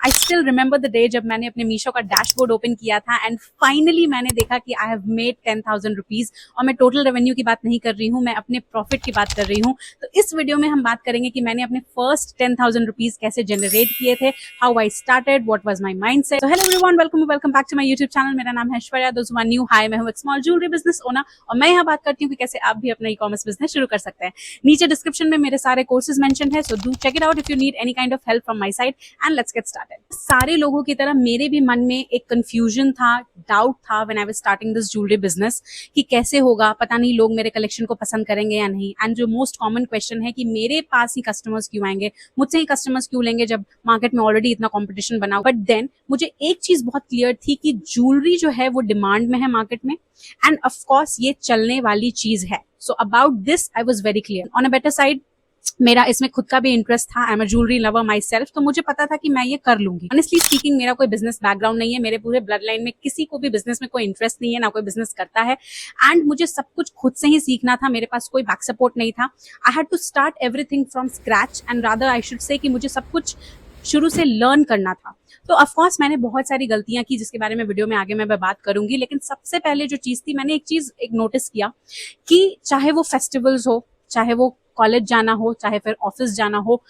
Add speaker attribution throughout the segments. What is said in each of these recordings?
Speaker 1: I still remember the day जब मैंने अपने मीशो का डैशबोर्ड ओपन किया था एंड फाइनली मैंने देखा कि आई हैव मेड 10,000 रुपीज। और मैं टोटल रेवेन्यू की बात नहीं कर रही हूँ, मैं अपने प्रॉफिट की बात कर रही हूँ। तो इस वीडियो में हम बात करेंगे कि मैंने अपने फर्स्ट 10,000 रुपीज कैसे जनरेट किए थे, how I started, what was my mindset. So hello everyone, welcome back to my YouTube channel. मेरा नाम है ऐश्वर्या, दोस्त हु आर न्यू, हाय, मैं हूँ एक स्मॉल ज्वेलरी बिजनेस ओनर और मैं यहाँ बात करती हूँ कि कैसे आप भी अपना ई-कॉमर्स बिजनेस शुरू कर सकते हैं। नीचे डिस्क्रिप्शन में मेरे सारे कोर्सेज मेंशन है, so do check it out if you need any kind of help from my side and let's get started. सारे लोगों की तरह मेरे भी मन में एक कंफ्यूजन था, डाउट था when I was starting this jewellery business कि कैसे होगा, पता नहीं लोग मेरे कलेक्शन को पसंद करेंगे या नहीं। एंड जो मोस्ट कॉमन क्वेश्चन है कि मेरे पास ही कस्टमर्स क्यों आएंगे, मुझसे ही कस्टमर्स क्यों लेंगे जब मार्केट में ऑलरेडी इतना कंपटीशन बना। बट देन मुझे एक चीज बहुत क्लियर थी कि ज्वेलरी जो है वो डिमांड में है मार्केट में एंड ऑफ कोर्स ये चलने वाली चीज है। So about this I was very clear. On a better side, मेरा इसमें खुद का भी इंटरेस्ट था, I am a jewellery lover my self, तो मुझे पता था कि मैं ये कर लूंगी। ऑनेस्टली स्पीकिंग, मेरा कोई बिजनेस बैकग्राउंड नहीं है, मेरे पूरे ब्लड लाइन में किसी को भी बिजनेस में कोई इंटरेस्ट नहीं है, ना कोई बिजनेस करता है एंड मुझे सब कुछ खुद से ही सीखना था। मेरे पास कोई बैक सपोर्ट नहीं था। I had to start everything from scratch and rather I should say कि मुझे सब कुछ शुरू से लर्न करना था। तो ऑफकोर्स मैंने बहुत सारी गलतियां की जिसके बारे में वीडियो में आगे मैं बात करूंगी, लेकिन सबसे पहले जो चीज थी, मैंने एक नोटिस किया कि चाहे वो फेस्टिवल्स हो, चाहे वो कॉलेज जाना हो, चाहे फिर ऑफिस जाना हो,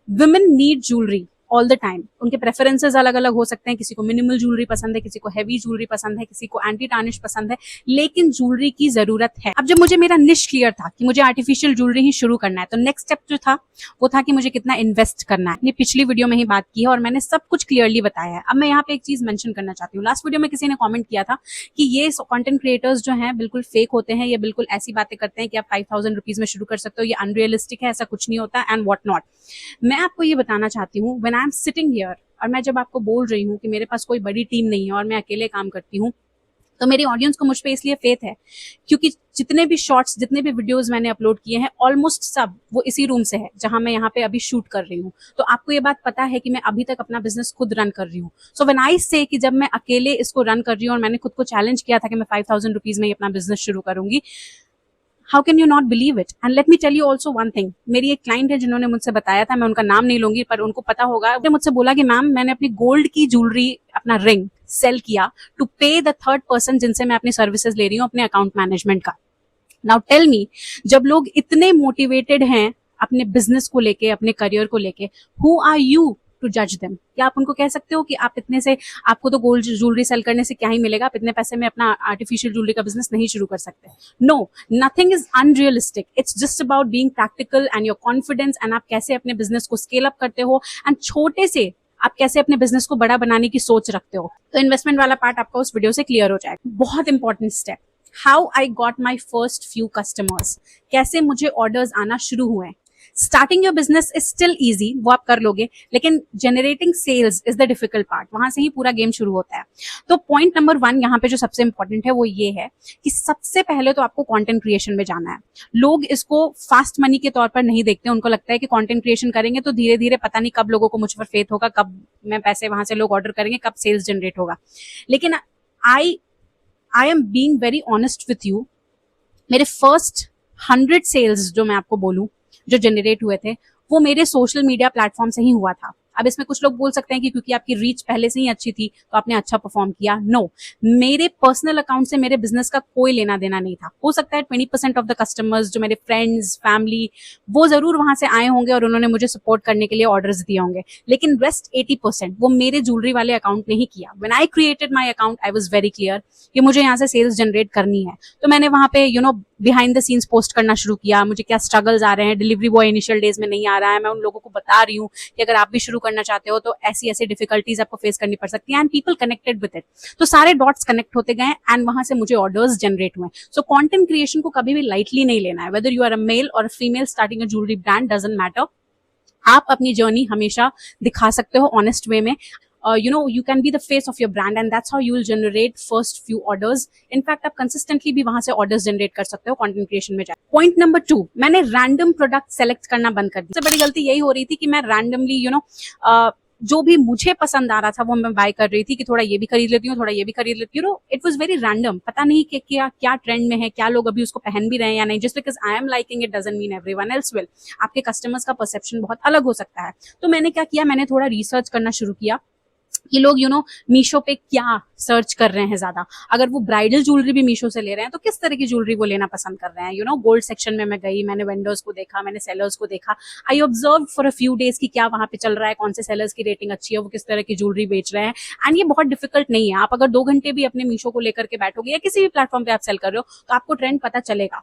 Speaker 1: women need jewellery all the time. उनके प्रेफरेंसेस अलग अलग हो सकते हैं, किसी को मिनिमल ज्वेलरी पसंद है, किसी को हैवी ज्वेलरी पसंद है, किसी को एंटी टार्निश पसंद है, लेकिन ज्वेलरी की जरूरत है। अब जब मुझे मेरा निश क्लियर था कि मुझे आर्टिफिशियल ज्वेलरी ही शुरू करना है, तो नेक्स्ट स्टेप जो था वो था कि मुझे कितना इन्वेस्ट करना है। ये पिछली वीडियो में ही बात की है और मैंने सब कुछ क्लियरली बताया है। अब मैं यहाँ पे एक चीज मेंशन करना चाहती हूँ। लास्ट वीडियो में किसी ने कॉमेंट किया था कि ये कंटेंट क्रिएटर्स जो हैं बिल्कुल फेक होते हैं, ये बिल्कुल ऐसी बातें करते हैं कि आप 5,000 रुपीज में शुरू कर सकते हो, ये अनरियलिस्टिक है, ऐसा कुछ नहीं होता एंड व्हाट नॉट। मैं आपको ये बताना चाहती हूँ, when I am sitting here और मैं जब आपको बोल रही हूँ कि मेरे पास कोई बड़ी टीम नहीं है और मैं अकेले काम करती हूँ, तो मेरी ऑडियंस को मुझ पे इसलिए फेथ है क्योंकि जितने भी शॉर्ट्स, जितने भी वीडियोस मैंने अपलोड किए हैं, ऑलमोस्ट सब वो इसी रूम से है जहां मैं यहाँ पे अभी शूट कर रही हूँ। तो आपको ये बात पता है कि मैं अभी तक अपना बिजनेस खुद रन कर रही हूँ। सो व्हेन आई से कि जब मैं अकेले इसको रन कर रही हूँ और मैंने खुद को चैलेंज किया था कि मैं 5,000 रुपीज में ही अपना बिजनेस शुरू करूंगी, how can you not believe it. And let me tell you also one thing. मेरी एक क्लाइंट है जिन्होंने मुझसे बताया था, मैं उनका नाम नहीं लूंगी पर उनको पता होगा, उन्होंने मुझसे बोला कि मैम, मैंने अपनी गोल्ड की ज्वेलरी, अपना रिंग सेल किया टू पे द थर्ड पर्सन जिनसे मैं अपनी सर्विसेज ले रही हूँ अपने अकाउंट मैनेजमेंट का। नाउ टेल मी, जब लोग इतने मोटिवेटेड हैं अपने बिजनेस को लेके, अपने करियर को लेके, हु आर यू टू जज देम? क्या आप उनको कह सकते हो कि आप इतने से, आपको तो गोल्ड ज्वेलरी सेल करने से क्या ही मिलेगा, आप इतने पैसे में अपना आर्टिफिशियल ज्वेलरी का बिजनेस नहीं शुरू कर सकते? No, nothing is unrealistic, it's just about being practical and your confidence and आप कैसे अपने बिजनेस को स्केल अप करते हो एंड छोटे से आप कैसे अपने बिजनेस को बड़ा बनाने की सोच रखते हो। तो इन्वेस्टमेंट वाला पार्ट आपका उस वीडियो से क्लियर हो जाएगा। बहुत important step, how I got my first few customers, कैसे मुझे ऑर्डर्स आना शुरू हुए। Starting your business is still easy, वो आप कर लोगे, लेकिन generating sales is the difficult part, वहां से ही पूरा गेम शुरू होता है। तो पॉइंट नंबर 1 यहाँ पे जो सबसे इंपॉर्टेंट है वो ये है कि सबसे पहले तो आपको कंटेंट क्रिएशन में जाना है। लोग इसको फास्ट मनी के तौर पर नहीं देखते, उनको लगता है कि कंटेंट क्रिएशन करेंगे तो धीरे धीरे पता नहीं कब लोगों को मुझ पर फेथ होगा, कब मैं पैसे वहां से लोग ऑर्डर करेंगे, कब सेल्स जनरेट होगा। लेकिन I am being very honest with you, मेरे फर्स्ट 100 सेल्स जो मैं आपको बोलूं जो जनरेट हुए थे, वो मेरे सोशल मीडिया प्लेटफॉर्म से ही हुआ था। अब इसमें कुछ लोग बोल सकते हैं कि क्योंकि आपकी रीच पहले से ही अच्छी थी तो आपने अच्छा परफॉर्म किया। नो, मेरे पर्सनल अकाउंट से मेरे बिजनेस का कोई लेना देना नहीं था। हो सकता है 20% ऑफ द कस्टमर्स जो मेरे फ्रेंड्स, फैमिली, वो जरूर वहां से आए होंगे और उन्होंने मुझे सपोर्ट करने के लिए ऑर्डर्स दिए होंगे, लेकिन रेस्ट 80% वो मेरे ज्वेलरी वाले अकाउंट ने ही किया। When I created my account, I was very clear कि मुझे यहाँ से सेल्स जनरेट करनी है। तो मैंने वहां पे बिहाइंड द सीन्स पोस्ट करना शुरू किया, मुझे क्या स्ट्रगल्स आ रहे हैं, डिलीवरी बॉय इनिशियल डेज में नहीं आ रहा है, मैं उन लोगों को बता रही हूँ कि अगर आप भी शुरू करना चाहते हो तो ऐसी ऐसी डिफिकल्टीज आपको फेस करनी पड़ सकती है and people connected with it. तो सारे डॉट्स कनेक्ट होते गए एंड वहां से मुझे ऑर्डर्स जनरेट हुए। सो कंटेंट क्रिएशन को कभी भी लाइटली नहीं लेना है, whether you are a male और female starting a jewellery brand, doesn't matter. आप अपनी जर्नी हमेशा दिखा सकते हो ऑनेस्ट वे में। You can be the face of your brand and that's how you will generate first few orders. In fact, आप consistently भी वहां से orders generate कर सकते हो content creation में जाए। Point number 2, मैंने random product select करना बंद कर दिया। सबसे बड़ी गलती यही हो रही थी कि मैं randomly जो भी मुझे पसंद आ रहा था वो मैं बाय कर रही थी कि थोड़ा ये भी खरीद लेती हूँ, थोड़ा ये भी खरीद लेती हूँ। इट वाज वेरी रैंडम, पता नहीं कि क्या क्या ट्रेंड में है, क्या लोग अभी उसको पहन भी रहे हैं या नहीं। Just because I am liking it doesn't mean everyone else will. आपके कस्टमर्स का परसेप्शन बहुत अलग हो सकता है। तो मैंने क्या किया, मैंने थोड़ा रिसर्च करना शुरू किया कि लोग मीशो पे क्या सर्च कर रहे हैं ज्यादा। अगर वो ब्राइडल ज्वेलरी भी मीशो से ले रहे हैं तो किस तरह की ज्वेलरी वो लेना पसंद कर रहे हैं। गोल्ड सेक्शन में मैं गई, मैंने वेंडर्स को देखा, मैंने सेलर्स को देखा। I observe for a few days कि क्या वहां पे चल रहा है, कौन से सेलर्स की रेटिंग अच्छी है, वो किस तरह की ज्वेलरी बेच रहे हैं। एंड ये बहुत डिफिकल्ट नहीं है। आप अगर 2 घंटे भी अपने मीशो को लेकर के बैठोगे या किसी भी प्लेटफॉर्म पे आप सेल कर रहे हो तो आपको ट्रेंड पता चलेगा।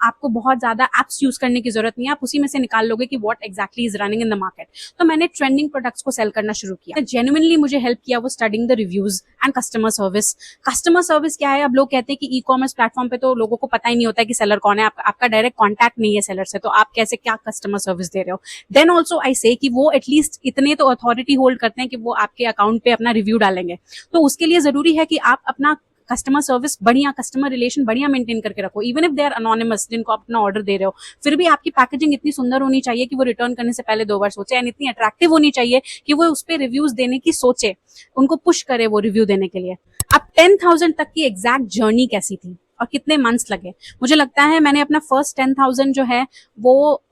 Speaker 1: आपको बहुत ज्यादा एप्स यूज करने की जरूरत नहीं है, आप उसी में से निकाल लोगे कि what exactly is running in the market. तो मैंने ट्रेंडिंग प्रोडक्ट्स को सेल करना शुरू किया। जेन्युइनली मुझे हेल्प किया वो studying the reviews and customer service. Customer service क्या है, अब लोग कहते हैं कि ई कॉमर्स प्लेटफॉर्म पे तो लोगों को पता ही नहीं होता है कि सेलर कौन है, आपका डायरेक्ट कॉन्टैक्ट नहीं है सेलर से, तो आप कैसे क्या कस्टमर सर्विस दे रहे हो। देन ऑल्सो आई से कि वो एटलीस्ट इतने तो अथॉरिटी होल्ड करते हैं कि वो आपके अकाउंट पे अपना रिव्यू डालेंगे। तो उसके लिए जरूरी है कि आप अपना कस्टमर सर्विस बढ़िया, कस्टमर रिलेशन बढ़िया मेंटेन करके रखो। Even if they are anonymous, जिनको आप अपना ऑर्डर दे रहे हो, फिर भी आपकी पैकेजिंग इतनी सुंदर होनी चाहिए कि वो रिटर्न करने से पहले 2 बार सोचे, एंड इतनी अट्रैक्टिव होनी चाहिए कि वो उस पर रिव्यूज देने की सोचे, उनको पुश करे वो रिव्यू देने के लिए। अब 10,000 तक की एग्जैक्ट जर्नी कैसी थी और कितने मंथ्स लगे, मुझे लगता है मैंने अपना फर्स्ट 10,000 जो है वो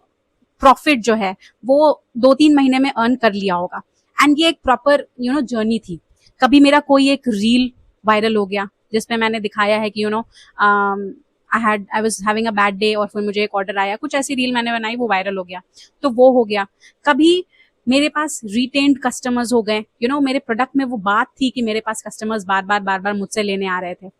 Speaker 1: प्रॉफिट जो है वो 2-3 महीने में अर्न कर लिया होगा। एंड ये एक प्रॉपर जर्नी थी। कभी मेरा कोई एक रील वायरल हो गया जिसमें मैंने दिखाया है कि I was having a bad day, और फिर मुझे एक ऑर्डर आया, कुछ ऐसी रील मैंने बनाई, वो वायरल हो गया, तो वो हो गया। कभी मेरे पास रिटेन्ड कस्टमर्स हो गए, मेरे प्रोडक्ट में वो बात थी कि मेरे पास कस्टमर्स बार बार मुझसे लेने आ रहे थे।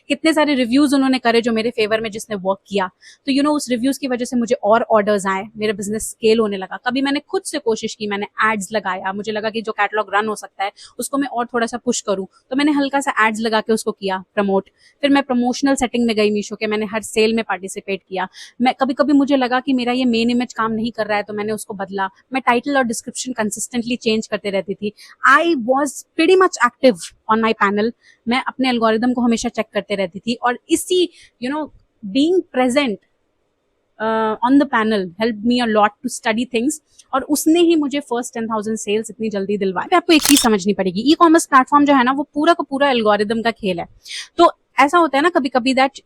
Speaker 1: कितने सारे रिव्यूज उन्होंने करे जो मेरे फेवर में, जिसने वर्क किया, तो उस रिव्यूज की वजह से मुझे और ऑर्डर्स आए, मेरा बिजनेस स्केल होने लगा। कभी मैंने खुद से कोशिश की, मैंने एड्स लगाया, मुझे लगा कि जो कैटलॉग रन हो सकता है उसको मैं और थोड़ा सा पुश करूं, तो मैंने हल्का सा एड्स लगा के उसको किया प्रमोट। फिर मैं प्रमोशनल सेटिंग में गई मीशो के, मैंने हर सेल में पार्टिसिपेट किया। मैं कभी कभी मुझे लगा कि मेरा ये मेन इमेज काम नहीं कर रहा है तो मैंने उसको बदला। मैं टाइटल और डिस्क्रिप्शन कंसिस्टेंटली चेंज करते रहती थी। I was pretty much active on my panel. मैं अपने एल्गोरिदम को हमेशा चेक करते रहती थी, और इसी being present on the panel help me a lot to study things, और उसने ही मुझे फर्स्ट 10,000 सेल्स इतनी जल्दी दिलवाई। आपको एक चीज समझनी पड़ेगी, ई कॉमर्स प्लेटफॉर्म जो है ना वो पूरा का पूरा एल्गोरिदम का खेल है। तो ऐसा होता है ना कभी कभी दैट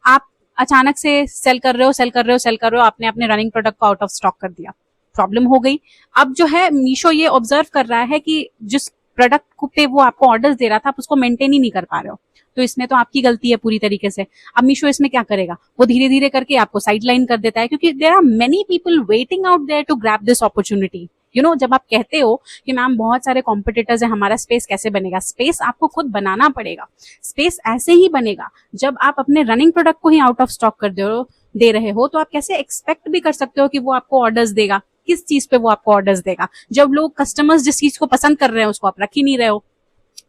Speaker 1: आप अचानक से सेल कर रहे हो, आपने अपने रनिंग प्रोडक्ट को आउट ऑफ स्टॉक कर दिया, प्रॉब्लम हो गई। अब जो है मीशो ये ऑब्जर्व कर रहा है कि जिस प्रोडक्ट पे वो आपको ऑर्डर्स दे रहा था आप उसको मेंटेन ही नहीं कर पा रहे हो, तो इसमें तो आपकी गलती है पूरी तरीके से। अब मीशो इसमें क्या करेगा, वो धीरे धीरे करके आपको साइडलाइन कर देता है, क्योंकि there are many people waiting out there to grab this opportunity. जब आप कहते हो कि मैम बहुत सारे कॉम्पिटिटर्स है, हमारा स्पेस कैसे बनेगा, स्पेस आपको खुद बनाना पड़ेगा। स्पेस ऐसे ही बनेगा जब आप अपने रनिंग प्रोडक्ट को ही आउट ऑफ स्टॉक कर दे रहे हो, तो आप कैसे एक्सपेक्ट भी कर सकते हो कि वो आपको ऑर्डर्स देगा। किस चीज पे वो आपको ऑर्डर्स देगा, जब लोग कस्टमर्स जिस चीज को पसंद कर रहे हैं उसको आप रख ही नहीं रहे हो।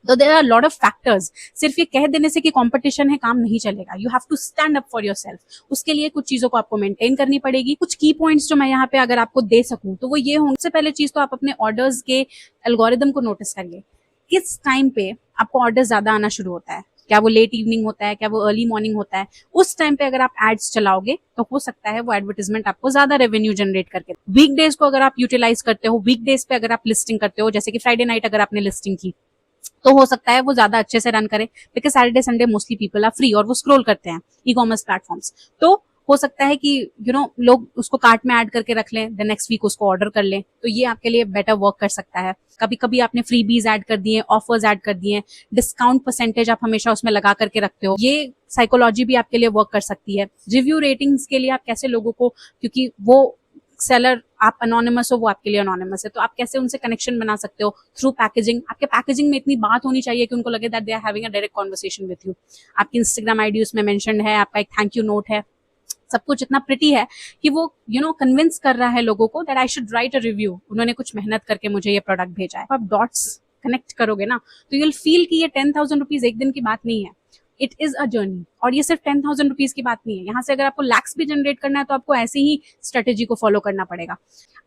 Speaker 1: तो there are lot of factors. सिर्फ ये कह देने से कि कंपटीशन है काम नहीं चलेगा, you have to stand up for yourself. उसके लिए कुछ चीजों को आपको मेंटेन करनी पड़ेगी। कुछ की पॉइंट्स जो मैं यहाँ पे अगर आपको दे सकूं तो वो ये होंगे। सबसे पहले चीज तो आप अपने ऑर्डर्स के एल्गोरिदम को नोटिस करिए, किस टाइम पे आपको ऑर्डर ज्यादा आना शुरू होता है। क्या वो लेट इवनिंग होता है, क्या वो अर्ली मॉर्निंग होता है। उस टाइम पे अगर आप एड्स चलाओगे तो हो सकता है वो एडवर्टाइजमेंट आपको ज्यादा रेवेन्यू जनरेट करके। वीकडेज को अगर आप यूटिलाइज करते हो, वीकडेज पे अगर आप लिस्टिंग करते हो, जैसे कि फ्राइडे नाइट अगर आपने लिस्टिंग की, तो हो सकता है वो ज्यादा अच्छे से रन करे, because Saturday Sunday mostly people are free और वो स्क्रॉल करते हैं ई कॉमर्स प्लेटफॉर्म्स। तो हो सकता है कि लोग उसको कार्ट में ऐड करके रख लें, द नेक्स्ट वीक उसको ऑर्डर कर लें, तो ये आपके लिए बेटर वर्क कर सकता है। कभी कभी आपने फ्रीबीज ऐड कर दिए, ऑफर्स ऐड कर दिए, डिस्काउंट परसेंटेज आप हमेशा उसमें लगा करके रखते हो, ये साइकोलॉजी भी आपके लिए वर्क कर सकती है। रिव्यू रेटिंग्स के लिए आप कैसे लोगों को, क्योंकि वो सेलर आप अनोनिमस हो, वो आपके लिए अनोनिमस है, तो आप कैसे उनसे कनेक्शन बना सकते हो थ्रू पैकेजिंग। आपके पैकेजिंग में इतनी बात होनी चाहिए कि उनको लगे that they are having a direct conversation with you. आपकी इंस्टाग्राम आईडी उसमें मेंशन्ड है, आपका एक थैंक यू नोट है, सब कुछ इतना प्रिटी है कि वो कन्विंस कर रहा है लोगों को that I should write a review. उन्होंने कुछ मेहनत करके मुझे ये प्रोडक्ट भेजा है। आप डॉट्स कनेक्ट करोगे ना तो यू विल फील कि ये 10,000 रुपीज एक दिन की बात नहीं है, इट इज अ जर्नी। और ये सिर्फ 10,000 रुपीज की बात नहीं है, यहाँ से अगर आपको लैक्स भी जनरेट करना है तो आपको ऐसी ही स्ट्रेटेजी को फॉलो करना पड़ेगा।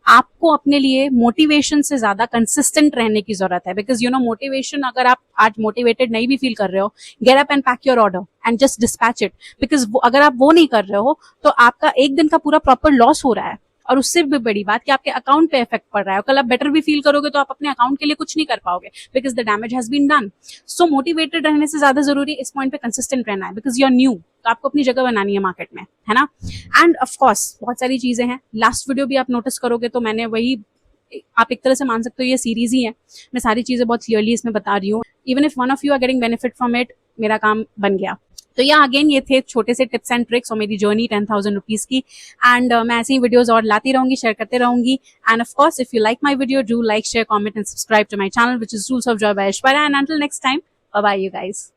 Speaker 1: आपको अपने लिए मोटिवेशन से ज्यादा कंसिस्टेंट रहने की जरूरत है, बिकॉज मोटिवेशन, अगर आप आज मोटिवेटेड नहीं भी फील कर रहे हो, get up and pack your order and just dispatch it, because अगर आप वो नहीं कर रहे हो तो आपका एक दिन का पूरा प्रॉपर लॉस हो रहा है। और उससे भी बड़ी बात कि आपके अकाउंट पे इफेक्ट पड़ रहा है, कल आप बेटर भी फील करोगे तो आप अपने अकाउंट के लिए कुछ नहीं कर पाओगे, because the damage has been done. So motivated रहने से ज्यादा जरूरी इस पॉइंट पे कंसिस्टेंट रहना है, बिकॉज यू आर न्यू, तो आपको अपनी जगह बनानी है मार्केट में, है ना। एंड ऑफ कोर्स बहुत सारी चीजें हैं, लास्ट वीडियो भी आप नोटिस करोगे तो मैंने वही, आप एक तरह से मान सकते हो ये सीरीज ही है, मैं सारी चीजें बहुत क्लियरली इसमें बता रही हूँ। Even if one of you are getting benefit from it, मेरा काम बन गया। तो या अगेन ये थे छोटे से टिप्स एंड ट्रिक्स और मेरी जर्नी 10,000 रुपीज की। एंड मैं ऐसी ही वीडियोस और लाती रहूंगी, शेयर करते रहूंगी। And of course if you like my video, do like, share, comment and subscribe to my channel, which is Rules of Joy by Aishwarya. And until next time, bye bye you guys.